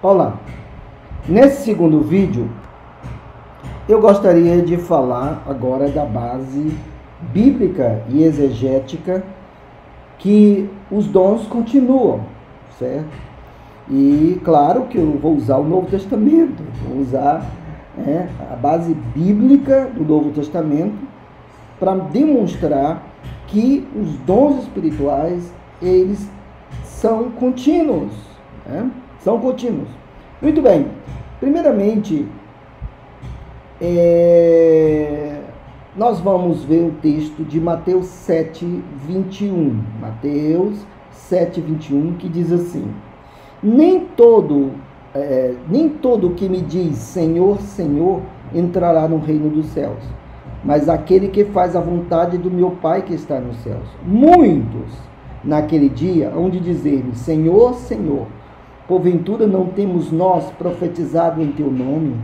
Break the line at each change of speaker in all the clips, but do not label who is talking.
Olá, nesse segundo vídeo eu gostaria de falar agora da base bíblica e exegética que os dons continuam, certo? E claro que eu vou usar o Novo Testamento, vou usar a base bíblica do Novo Testamento para demonstrar que os dons espirituais, eles são contínuos, são contínuos. Muito bem, primeiramente, nós vamos ver o texto de Mateus 7:21. Mateus 7:21, que diz assim: Nem todo que me diz Senhor, Senhor, entrará no reino dos céus, mas aquele que faz a vontade do meu Pai que está nos céus. Muitos, naquele dia, hão de dizer-me, Senhor, Senhor, porventura não temos nós profetizado em teu nome,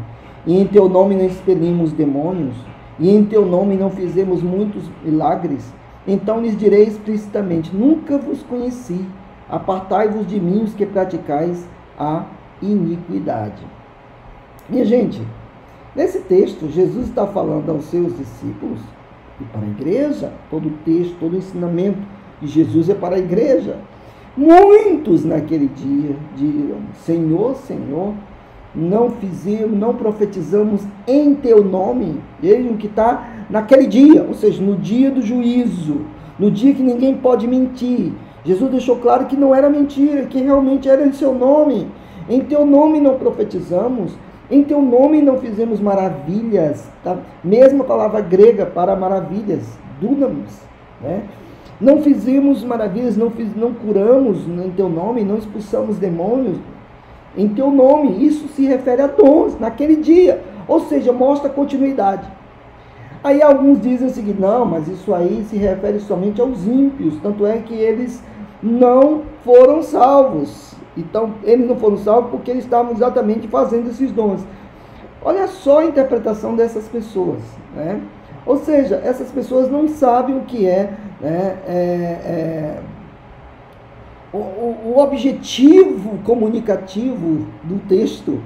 e em teu nome não expelimos demônios, e em teu nome não fizemos muitos milagres? Então lhes direi explicitamente, nunca vos conheci, apartai-vos de mim os que praticais a iniquidade. Minha gente, nesse texto, Jesus está falando aos seus discípulos e para a igreja. Todo o texto, todo o ensinamento de Jesus é para a igreja. Muitos naquele dia dirão, Senhor, Senhor, não fizemos, não profetizamos em teu nome. Vejam que está naquele dia, ou seja, no dia do juízo, no dia que ninguém pode mentir. Jesus deixou claro que não era mentira, que realmente era em seu nome. Em teu nome não profetizamos, em teu nome não fizemos maravilhas, tá? Mesma palavra grega para maravilhas, dunamis, né? Não fizemos maravilhas, não curamos em teu nome, não expulsamos demônios em teu nome. Isso se refere a dons naquele dia, ou seja, mostra continuidade. Aí alguns dizem o seguinte, não, mas isso aí se refere somente aos ímpios, tanto é que eles não foram salvos. Então, eles não foram salvos porque eles estavam exatamente fazendo esses dons. Olha só a interpretação dessas pessoas, né? Ou seja, essas pessoas não sabem o que o objetivo comunicativo do texto,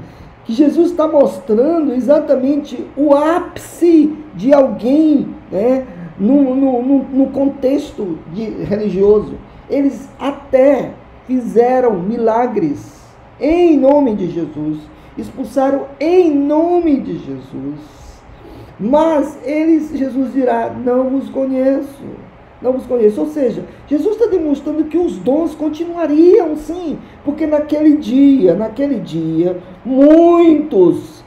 que Jesus está mostrando exatamente o ápice de alguém, no contexto religioso. Eles até fizeram milagres em nome de Jesus, expulsaram em nome de Jesus, mas Jesus dirá, não vos conheço, não vos conheço. Ou seja, Jesus está demonstrando que os dons continuariam sim, porque naquele dia, muitos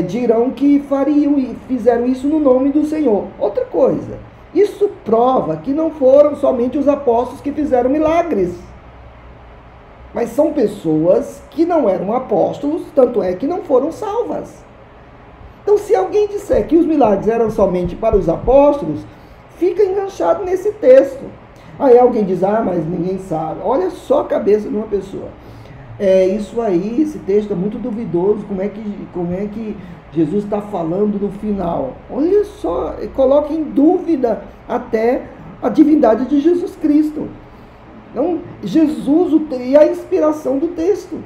dirão que fariam e fizeram isso no nome do Senhor. Outra coisa, isso prova que não foram somente os apóstolos que fizeram milagres, mas são pessoas que não eram apóstolos, tanto é que não foram salvas. Então, se alguém disser que os milagres eram somente para os apóstolos, fica enganchado nesse texto. Aí alguém diz, mas ninguém sabe. Olha só a cabeça de uma pessoa. Isso aí, esse texto é muito duvidoso. Como é que Jesus está falando no final? Olha só, coloca em dúvida até a divindade de Jesus Cristo. Então, Jesus e a inspiração do texto.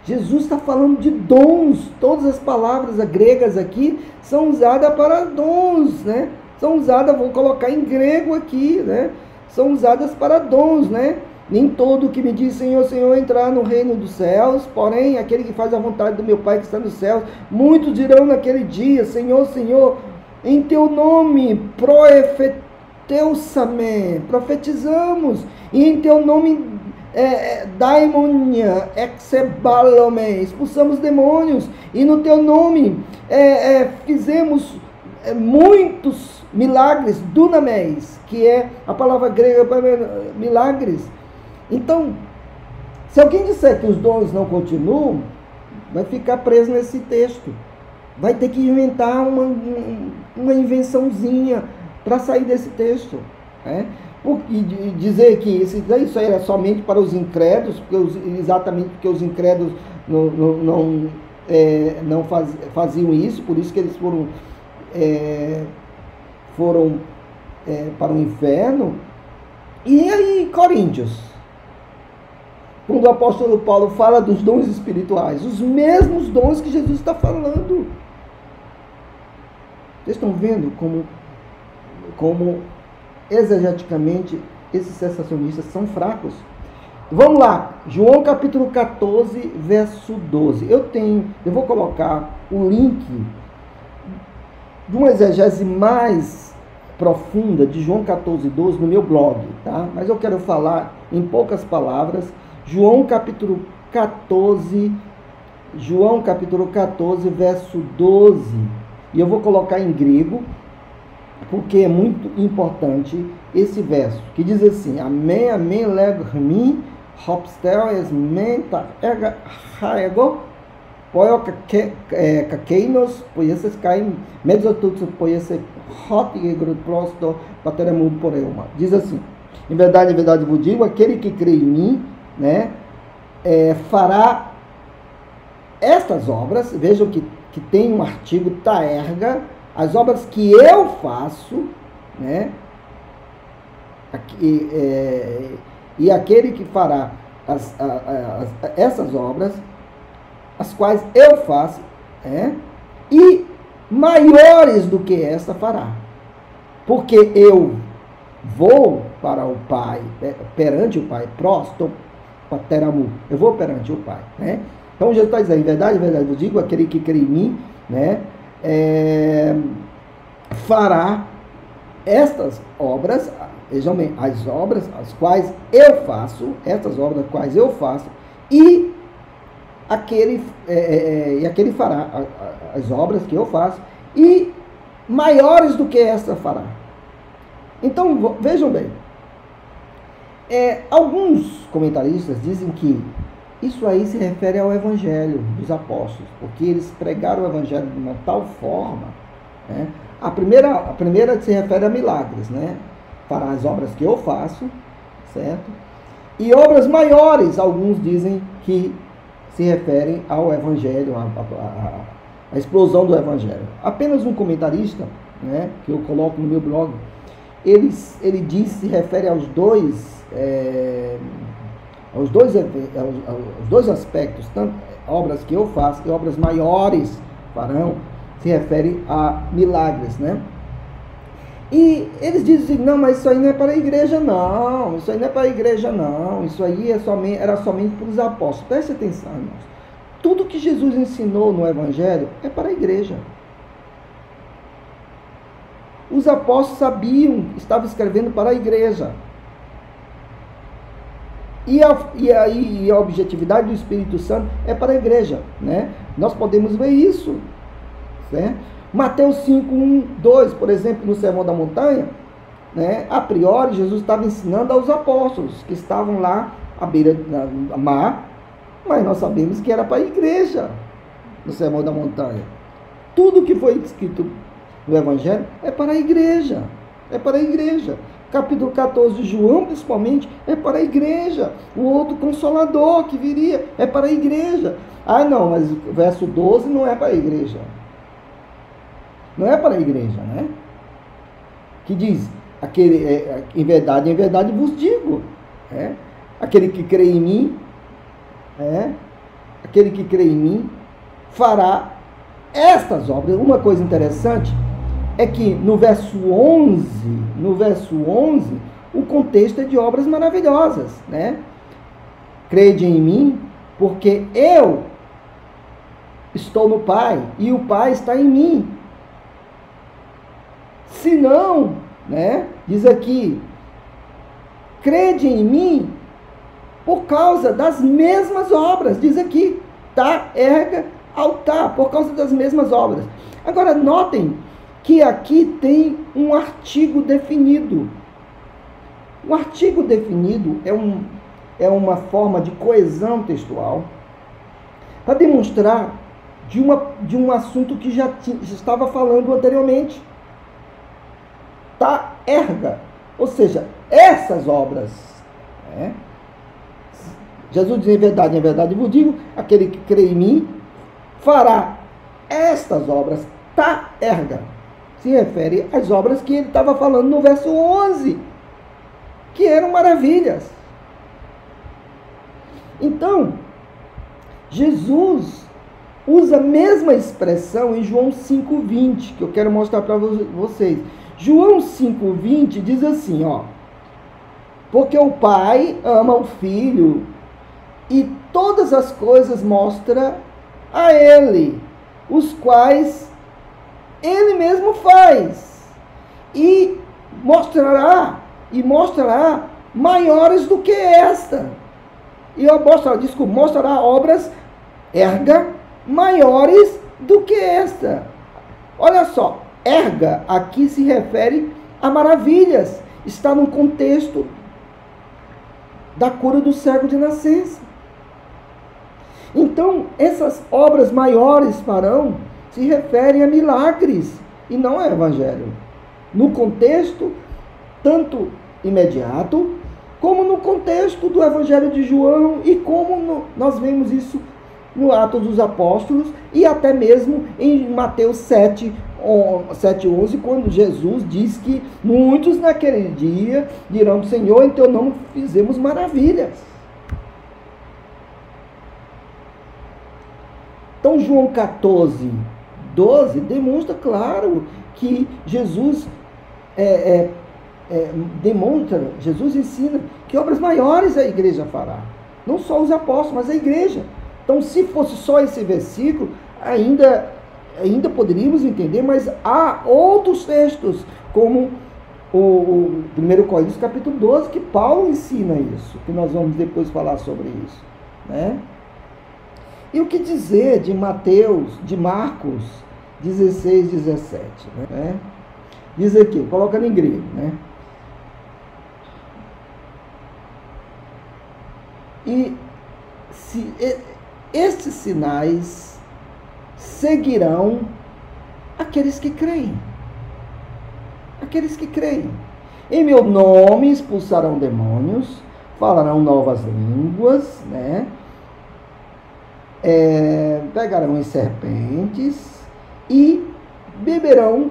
Jesus está falando de dons. Todas as palavras gregas aqui são usadas para dons, né? São usadas, vou colocar em grego aqui, né? São usadas para dons, né? Nem todo que me diz Senhor, Senhor entrar no reino dos céus, porém aquele que faz a vontade do meu Pai que está nos céus. Muitos dirão naquele dia, Senhor, Senhor, em teu nome profetizamos, e em teu nome daimonia, exebalome, expulsamos demônios, e no teu nome fizemos muitos milagres, dunamis, que é a palavra grega para milagres. Então, se alguém disser que os dons não continuam, vai ficar preso nesse texto. Vai ter que inventar uma invençãozinha para sair desse texto, e dizer que isso aí era somente para os incrédulos, exatamente porque os incrédulos não faziam isso, por isso que eles foram para o inferno. E aí, Coríntios? quando o apóstolo Paulo fala dos dons espirituais, os mesmos dons que Jesus está falando. Vocês estão vendo como exegeticamente esses sensacionistas são fracos? Vamos lá, João capítulo 14, verso 12. Eu vou colocar o link de uma exegese mais profunda de João 14, 12 no meu blog, tá? Mas eu quero falar em poucas palavras, João capítulo 14, verso 12. E eu vou colocar em grego, porque é muito importante esse verso, que diz assim: Amém, amém, legmi, hopstel es menta ega haego, poio kakeinos, poieses caem, mezzotuxo poieses hot e gruprosto, pateremu poreuma. Diz assim: em verdade vos digo, aquele que crê em mim, né, fará estas obras. Vejam que tem um artigo taerga, as obras que eu faço, né? E aquele que fará essas obras, as quais eu faço, e maiores do que essa fará, porque eu vou para o Pai, perante o Pai, prosto pateramu, eu vou perante o Pai, né? Então Jesus está dizendo: em verdade eu digo, aquele que crê em mim, né, fará estas obras, vejam bem, as obras as quais eu faço, estas obras as quais eu faço, e aquele fará as obras que eu faço, e maiores do que esta fará. Então, vejam bem, alguns comentaristas dizem que isso aí se refere ao Evangelho dos Apóstolos, porque eles pregaram o Evangelho de uma tal forma, né? A primeira se refere a milagres, né? Para as obras que eu faço, certo? E obras maiores, alguns dizem que se referem ao Evangelho, a explosão do Evangelho. Apenas um comentarista, né, que eu coloco no meu blog, ele diz, se refere aos dois aspectos, tanto obras que eu faço e obras maiores farão, se refere a milagres, né? E eles dizem: não, mas isso aí não é para a igreja, não. Isso aí não é para a igreja, não. Isso aí era somente para os apóstolos. Preste atenção, irmãos. Tudo que Jesus ensinou no Evangelho é para a igreja. Os apóstolos sabiam, estavam escrevendo para a igreja. E a objetividade do Espírito Santo é para a igreja, né? Nós podemos ver isso, certo? Mateus 5, 1, 2, por exemplo, no Sermão da Montanha, né? A priori, Jesus estava ensinando aos apóstolos que estavam lá à beira do mar, mas nós sabemos que era para a igreja, no Sermão da Montanha. Tudo que foi escrito no Evangelho é para a igreja, é para a igreja. Capítulo 14 de João, principalmente, é para a igreja. O outro Consolador que viria é para a igreja. Ah, não, mas o verso 12 não é para a igreja. Não é para a igreja, né? Que diz, em verdade vos digo, aquele que crê em mim, fará estas obras. Uma coisa interessante é que no verso 11, o contexto é de obras maravilhosas, né? Crede em mim, porque eu estou no Pai e o Pai está em mim. Se não, né, diz aqui, crede em mim por causa das mesmas obras. Diz aqui, tá, erga, altar, por causa das mesmas obras. Agora, notem que aqui tem um artigo definido. O artigo definido é uma forma de coesão textual para demonstrar de um assunto que já estava falando anteriormente. Tá, erga, ou seja, essas obras, né? Jesus diz: em verdade vos digo, aquele que crê em mim fará estas obras, tá, erga. Se refere às obras que ele estava falando no verso 11, que eram maravilhas. Então, Jesus usa a mesma expressão em João 5,20, que eu quero mostrar para vocês. João 5,20 diz assim, ó: porque o Pai ama o Filho e todas as coisas mostra a Ele, os quais Ele mesmo faz, e mostrará maiores do que esta. E eu mostrará obras maiores do que esta. Olha só, aqui se refere a maravilhas. Está no contexto da cura do cego de nascença. Então, essas obras maiores farão se referem a milagres e não a evangelho. No contexto tanto imediato, como no contexto do Evangelho de João, e como nós vemos isso no Atos dos Apóstolos, e até mesmo em Mateus 7:11, quando Jesus diz que muitos naquele dia dirão: Senhor, em teu nome fizemos maravilhas. Então João 14:12 demonstra, claro, que Jesus Jesus ensina que obras maiores a igreja fará. Não só os apóstolos, mas a igreja. Então, se fosse só esse versículo, ainda poderíamos entender, mas há outros textos, como o 1 Coríntios capítulo 12, que Paulo ensina isso, que nós vamos depois falar sobre isso, né? E o que dizer de Marcos 16:17, né? Diz aqui, coloca em grego, né? E estes sinais seguirão aqueles que creem. Aqueles que creem. Em meu nome expulsarão demônios, falarão novas línguas, né? Pegarão em serpentes e beberão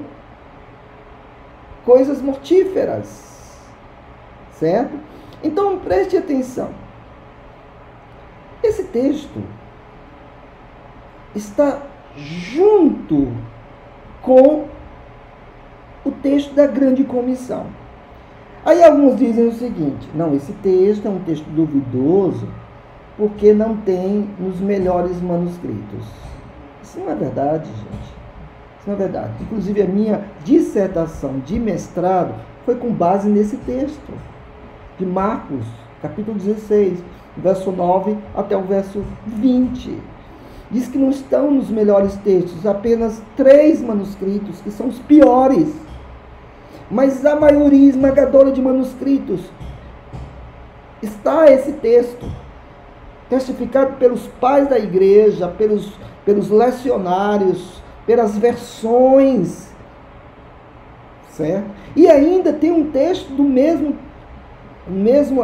coisas mortíferas, certo? Então preste atenção. Esse texto está junto com o texto da grande comissão. Aí alguns dizem o seguinte: não, esse texto é um texto duvidoso porque não tem nos melhores manuscritos. Isso não é verdade, gente. Isso não é verdade. Inclusive a minha dissertação de mestrado foi com base nesse texto de Marcos, capítulo 16, verso 9 até o verso 20. Diz que não estão nos melhores textos, apenas 3 manuscritos, que são os piores. Mas a maioria esmagadora de manuscritos está esse texto, testificado pelos pais da igreja, pelos lecionários, pelas versões, certo? E ainda tem um texto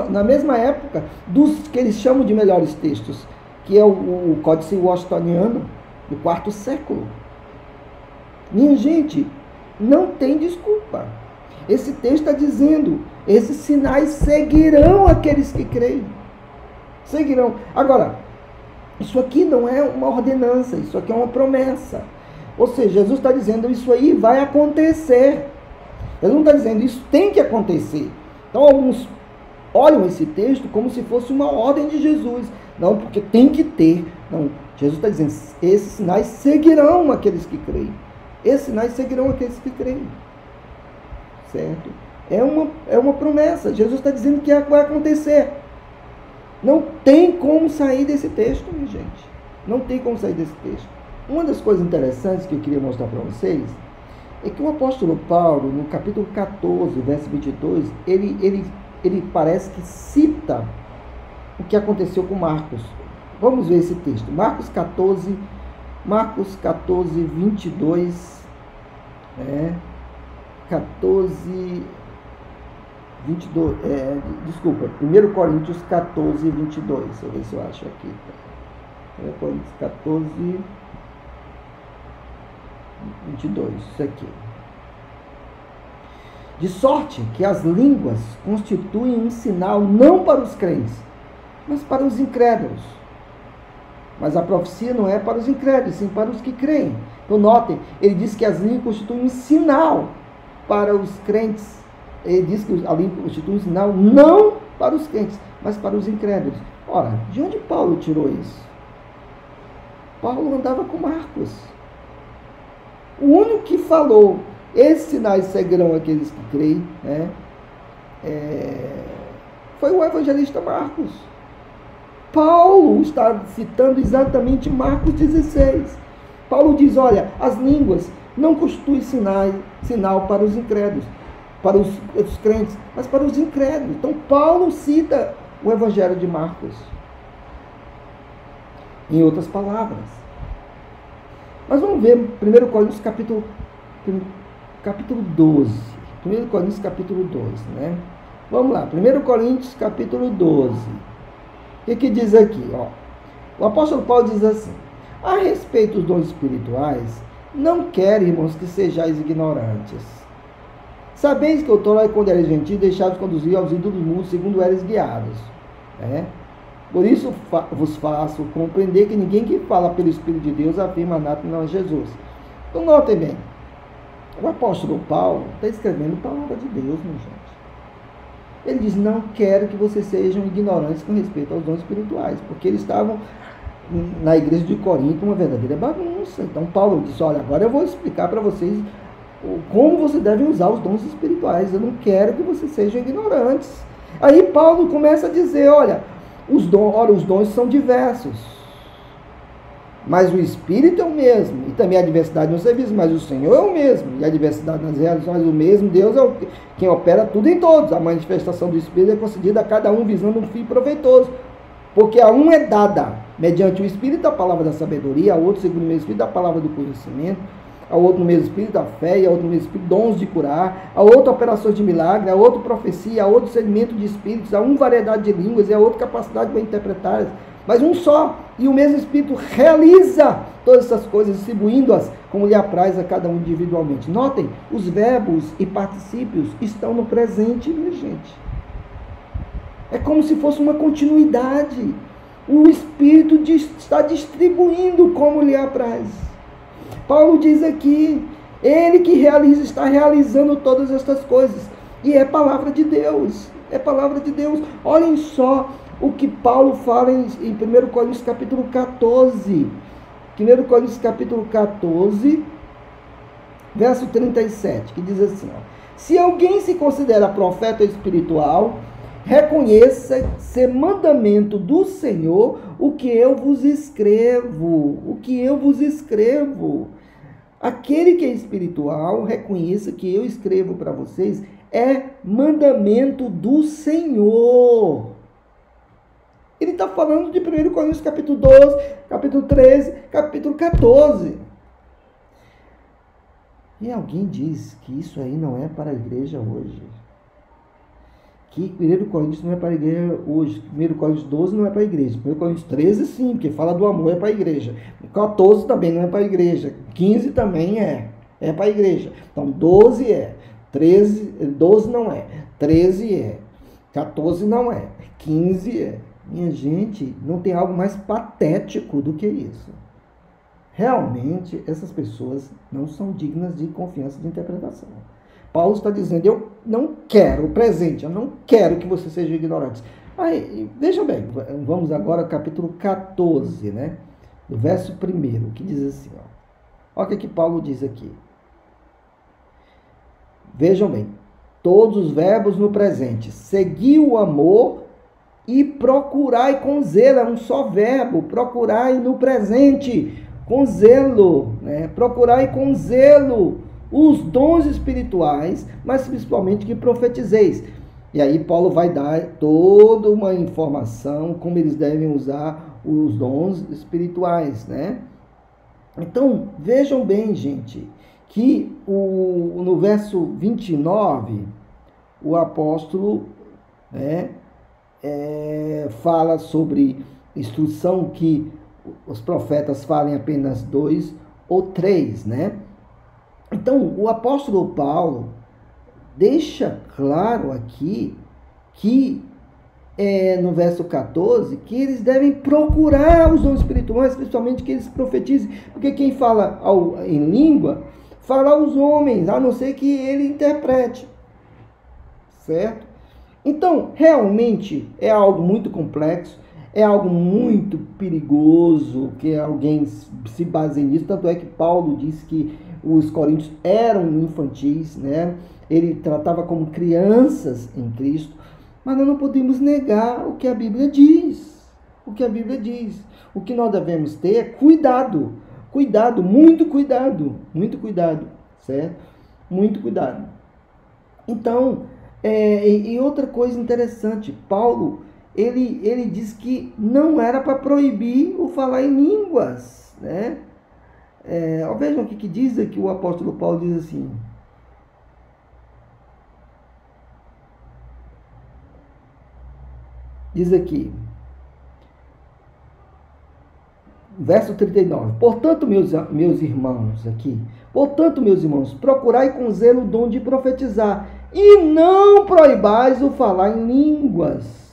na mesma época, dos que eles chamam de melhores textos, que é o Códice Washingtoniano, do 4º século. Minha gente, não tem desculpa. Esse texto está dizendo: esses sinais seguirão aqueles que creem. Seguirão. Agora, isso aqui não é uma ordenança, isso aqui é uma promessa. Ou seja, Jesus está dizendo: isso aí vai acontecer. Jesus não está dizendo: isso tem que acontecer. Então, alguns olham esse texto como se fosse uma ordem de Jesus. Não, porque tem que ter. Não, Jesus está dizendo: esses sinais seguirão aqueles que creem. Esses sinais seguirão aqueles que creem. Certo? É uma promessa. Jesus está dizendo que vai acontecer. Não tem como sair desse texto, minha gente. Não tem como sair desse texto. Uma das coisas interessantes que eu queria mostrar para vocês é que o apóstolo Paulo, no capítulo 14, verso 22, ele parece que cita o que aconteceu com Marcos. Vamos ver esse texto. Marcos 14, 22, 22, desculpa, 1 Coríntios 14, 22, deixa eu ver se eu acho aqui. 1 Coríntios 14, 22, isso aqui. De sorte que as línguas constituem um sinal não para os crentes, mas para os incrédulos. Mas a profecia não é para os incrédulos, sim para os que creem. Então notem, ele diz que as línguas constituem um sinal para os crentes. Ele diz que a língua constitui um sinal não para os crentes, mas para os incrédulos. Ora, de onde Paulo tirou isso? Paulo andava com Marcos. O único que falou, esses sinais seguirão aqueles que creem, né? Foi o evangelista Marcos. Paulo está citando exatamente Marcos 16. Paulo diz, olha, as línguas não constituem sinal para os incrédulos, para os crentes, mas para os incrédulos. Então Paulo cita o evangelho de Marcos. Em outras palavras. Mas vamos ver 1 Coríntios capítulo 12. 1 Coríntios capítulo 12, né? Vamos lá, 1 Coríntios capítulo 12. O que diz aqui? Ó? O apóstolo Paulo diz assim: a respeito dos dons espirituais, não quero, irmãos, que sejais ignorantes. Sabeis que outrora, quando eres gentil, deixados conduzir aos ídolos do mundo, segundo eres guiados. Né? Por isso vos faço compreender que ninguém que fala pelo Espírito de Deus afirma nada não é Jesus. Então notem bem, o apóstolo Paulo está escrevendo a palavra de Deus, minha gente. Ele diz, não quero que vocês sejam ignorantes com respeito aos dons espirituais, porque eles estavam na igreja de Corinto uma verdadeira bagunça. Então Paulo disse, olha, agora eu vou explicar para vocês como vocês devem usar os dons espirituais. Eu não quero que vocês sejam ignorantes. Aí Paulo começa a dizer, olha, os dons são diversos, mas o Espírito é o mesmo, e também a diversidade no serviço, mas o Senhor é o mesmo, e a diversidade nas realizações é o mesmo. Deus é quem opera tudo em todos. A manifestação do Espírito é concedida a cada um visando um fim proveitoso, porque a um é dada mediante o Espírito a palavra da sabedoria, a outro segundo o mesmo Espírito a palavra do conhecimento, a outro no mesmo Espírito a fé, e a outro no mesmo Espírito dons de curar, a outro operações de milagre, a outro profecia, a outro segmento de espíritos, a um variedade de línguas, e a outro capacidade para interpretar, mas um só, e o mesmo Espírito realiza todas essas coisas, distribuindo-as como lhe apraz a cada um individualmente. Notem, os verbos e particípios estão no presente, minha gente. É como se fosse uma continuidade. O Espírito está distribuindo como lhe apraz. Paulo diz aqui, ele que realiza, está realizando todas estas coisas. E é palavra de Deus. É palavra de Deus. Olhem só o que Paulo fala em 1 Coríntios capítulo 14. 1 Coríntios capítulo 14, verso 37, que diz assim, ó, se alguém se considera profeta espiritual, reconheça ser mandamento do Senhor o que eu vos escrevo. O que eu vos escrevo. Aquele que é espiritual, reconheça que eu escrevo para vocês, é mandamento do Senhor. Ele está falando de 1 Coríntios capítulo 12, capítulo 13, capítulo 14. E alguém diz que isso aí não é para a igreja hoje. Que 1 Coríntios não é para a igreja hoje. 1 Coríntios 12 não é para a igreja. 1 Coríntios 13 sim, porque fala do amor, é para a igreja. 14 também não é para a igreja. 15 também é para a igreja. Então 12 é. 12 não é. 13 é. 14 não é. 15 é. Minha gente, não tem algo mais patético do que isso. Realmente, essas pessoas não são dignas de confiança de interpretação. Paulo está dizendo, eu não quero, presente, eu não quero que vocês sejam ignorantes. Aí, vejam bem, vamos agora ao capítulo 14, né? Do verso 1, que diz assim, ó. Olha o que Paulo diz aqui. Vejam bem, todos os verbos no presente. Segui o amor e procurai com zelo, é um só verbo, procurai no presente, com zelo, né? Procurai com zelo os dons espirituais, mas principalmente que profetizeis. E aí Paulo vai dar toda uma informação como eles devem usar os dons espirituais, né? Então, vejam bem, gente, que no verso 29, o apóstolo, né, fala sobre instrução que os profetas falem apenas 2 ou 3, né? Então, o apóstolo Paulo deixa claro aqui que no verso 14, que eles devem procurar os dons espirituais, principalmente que eles profetizem, porque quem fala em língua, fala aos homens, a não ser que ele interprete, certo? Então, realmente, é algo muito complexo, é algo muito perigoso que alguém se baseie nisso, tanto é que Paulo disse que os coríntios eram infantis, né? Ele tratava como crianças em Cristo, mas nós não podemos negar o que a Bíblia diz. O que a Bíblia diz. O que nós devemos ter é cuidado. Cuidado, muito cuidado, certo? Muito cuidado. Então, e outra coisa interessante, Paulo, ele diz que não era para proibir o falar em línguas, né? Vejam o que diz aqui o apóstolo Paulo, diz assim: diz aqui, verso 39, portanto, meus irmãos, procurai com zelo o dom de profetizar, e não proibais o falar em línguas.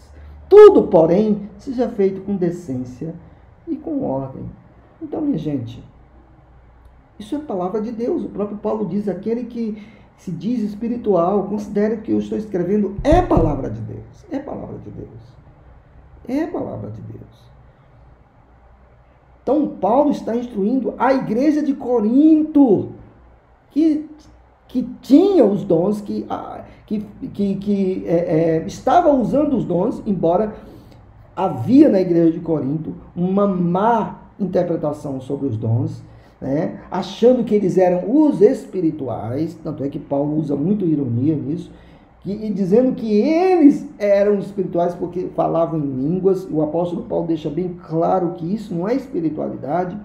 Tudo, porém, seja feito com decência e com ordem. Então, minha gente, isso é palavra de Deus. O próprio Paulo diz, aquele que se diz espiritual, considere que eu estou escrevendo é palavra de Deus. É palavra de Deus. É palavra de Deus. Então, Paulo está instruindo a igreja de Corinto, que tinha os dons, que estava usando os dons, embora havia na igreja de Corinto uma má interpretação sobre os dons, né? Achando que eles eram os espirituais, tanto é que Paulo usa muito ironia nisso, e dizendo que eles eram espirituais porque falavam em línguas. O apóstolo Paulo deixa bem claro que isso não é espiritualidade.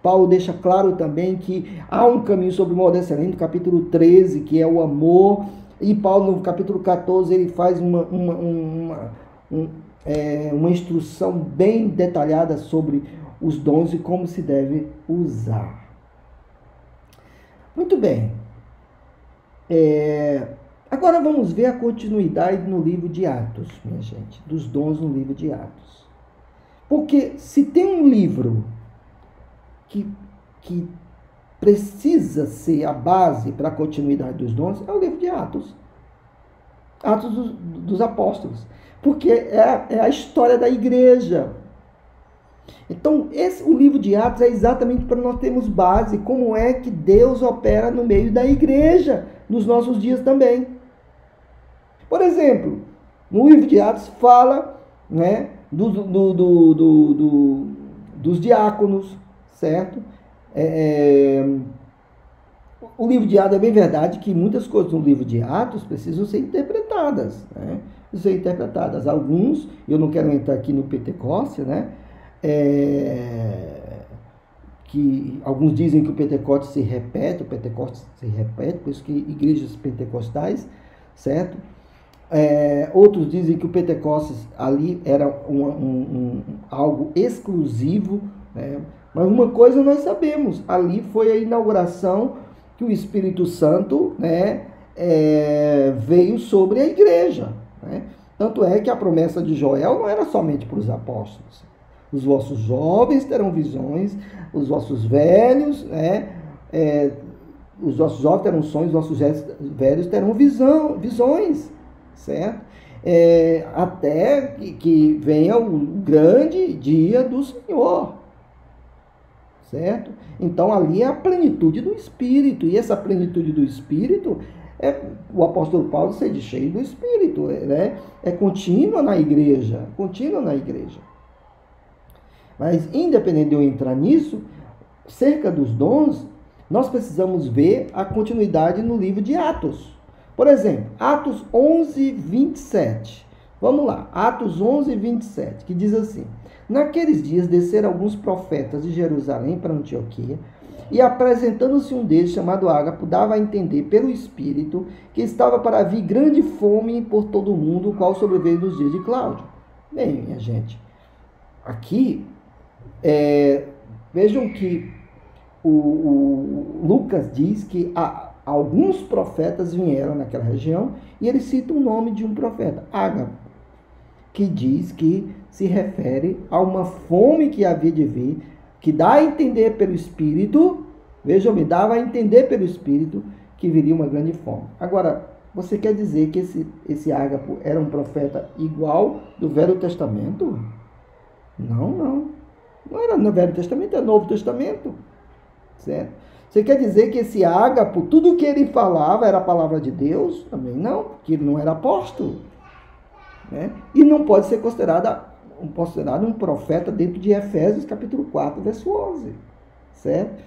Paulo deixa claro também que há um caminho sobre o modo excelente, no capítulo 13, que é o amor, e Paulo no capítulo 14 ele faz uma instrução bem detalhada sobre os dons e como se deve usar. Muito bem. Agora vamos ver a continuidade no livro de Atos, minha gente, dos dons no livro de Atos. Porque se tem um livro que precisa ser a base para a continuidade dos dons, é o livro de Atos. Atos dos Apóstolos. Porque é a história da igreja. Então, o livro de Atos é exatamente para nós termos base, como é que Deus opera no meio da igreja, nos nossos dias também. Por exemplo, no livro de Atos fala, né, dos diáconos, certo? O livro de Atos é bem verdade que muitas coisas no livro de Atos precisam ser interpretadas, né? Precisam ser interpretadas. Alguns, eu não quero entrar aqui no Pentecostes, né? Que alguns dizem que o Pentecostes se repete, por isso que igrejas pentecostais, certo? Outros dizem que o Pentecostes ali era algo exclusivo, né? Mas uma coisa nós sabemos, ali foi a inauguração que o Espírito Santo, né, veio sobre a igreja, né? Tanto é que a promessa de Joel não era somente para os apóstolos. Os vossos jovens terão visões, os vossos velhos, né, os vossos jovens terão sonhos, os vossos velhos terão visões, certo? Até que venha o grande dia do Senhor, certo? Então ali é a plenitude do Espírito, e essa plenitude do Espírito o apóstolo Paulo ser cheio do Espírito, né? É contínua na igreja, Mas independente de eu entrar nisso, cerca dos dons, nós precisamos ver a continuidade no livro de Atos. Por exemplo, Atos 11, 27. Vamos lá, Atos 11, 27, que diz assim: naqueles dias desceram alguns profetas de Jerusalém para Antioquia, e apresentando-se um deles, chamado Ágapo, dava a entender pelo Espírito que estava para vir grande fome por todo o mundo, o qual sobreveio nos dias de Cláudio. Bem, minha gente, aqui, vejam que o Lucas diz que alguns profetas vieram naquela região, e ele cita o nome de um profeta, Ágapo. que diz que se refere a uma fome que havia de vir, que dá a entender pelo Espírito, vejam, me dava a entender pelo Espírito que viria uma grande fome. Agora, você quer dizer que esse Ágapo era um profeta igual do Velho Testamento? Não, não. Não era no Velho Testamento, é no Novo Testamento. Certo? Você quer dizer que esse Ágapo, tudo que ele falava era a palavra de Deus? Também não, porque ele não era apóstolo. Né? E não pode ser considerado um profeta dentro de Efésios capítulo 4, verso 11. Certo?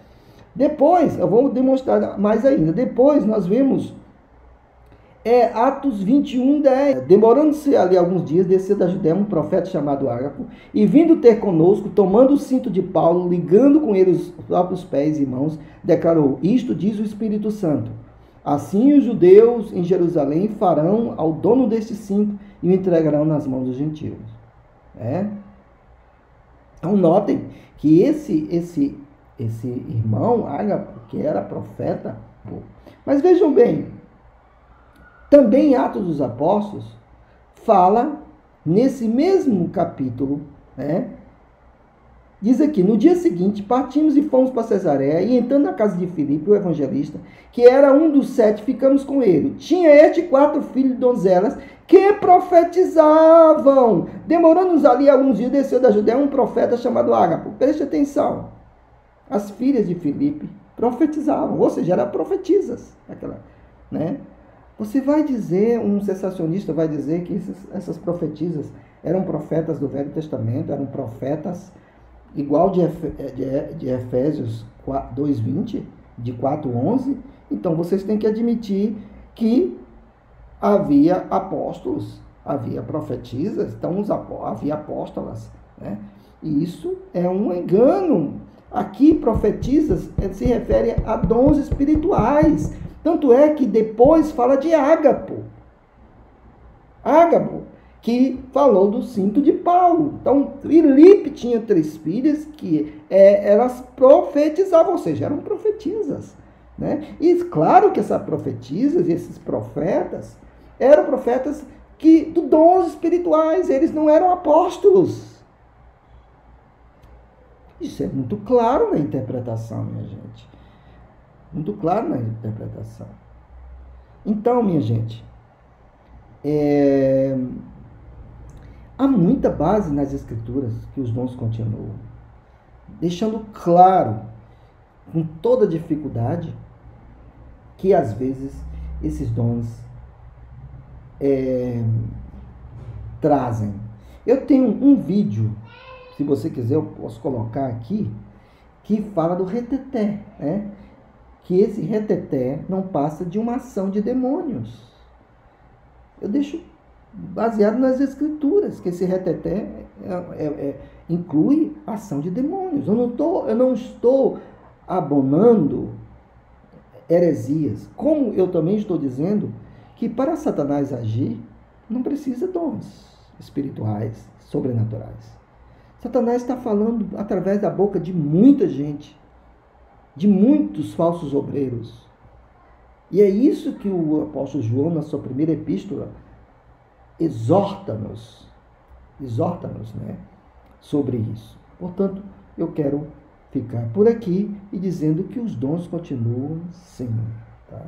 Depois, eu vou demonstrar mais ainda. Depois nós vemos Atos 21, 10. Demorando-se ali alguns dias, desceu da Judéia um profeta chamado Ágapo, e vindo ter conosco, tomando o cinto de Paulo, ligando com ele os próprios pés e mãos, declarou: isto diz o Espírito Santo. Assim os judeus em Jerusalém farão ao dono deste cinto e o entregarão nas mãos dos gentios. Então notem que esse irmão Ágapo, que era profeta, mas vejam bem, também em Atos dos Apóstolos, fala, nesse mesmo capítulo, diz aqui: no dia seguinte, partimos e fomos para Cesareia, e entrando na casa de Filipe, o evangelista, que era um dos 7, ficamos com ele. Tinha 4 filhos de donzelas, que profetizavam. Demorando-nos ali alguns dias, desceu da Judéia um profeta chamado Ágapo. Preste atenção. As filhas de Filipe profetizavam, ou seja, eram profetisas. Você vai dizer, um sensacionista vai dizer que essas profetisas eram profetas do Velho Testamento, eram profetas igual de Efésios 2:20, de 4:11. Então vocês têm que admitir que havia apóstolos, havia profetisas, então havia apóstolas. E isso é um engano. Aqui, profetisas se refere a dons espirituais. Tanto é que depois fala de Ágapo. Ágapo, que falou do cinto de Paulo. Então, Filipe tinha 3 filhas que elas profetizavam, ou seja, eram profetisas. E claro que essas profetisas, esses profetas, eram profetas de dons espirituais, eles não eram apóstolos. Isso é muito claro na interpretação, minha gente. Muito claro na interpretação. Então, minha gente, há muita base nas Escrituras que os dons continuam, deixando claro, com toda dificuldade, que às vezes esses dons trazem. Eu tenho um vídeo, se você quiser eu posso colocar aqui, que fala do reteté, que esse reteté não passa de uma ação de demônios. Eu deixo baseado nas Escrituras, que esse reteté inclui ação de demônios. Eu não estou abonando heresias, como eu também estou dizendo que para Satanás agir, não precisa dons espirituais, sobrenaturais. Satanás está falando através da boca de muita gente, de muitos falsos obreiros. E é isso que o apóstolo João, na sua primeira epístola, exorta-nos, sobre isso. Portanto, eu quero ficar por aqui e dizendo que os dons continuam sim. Tá?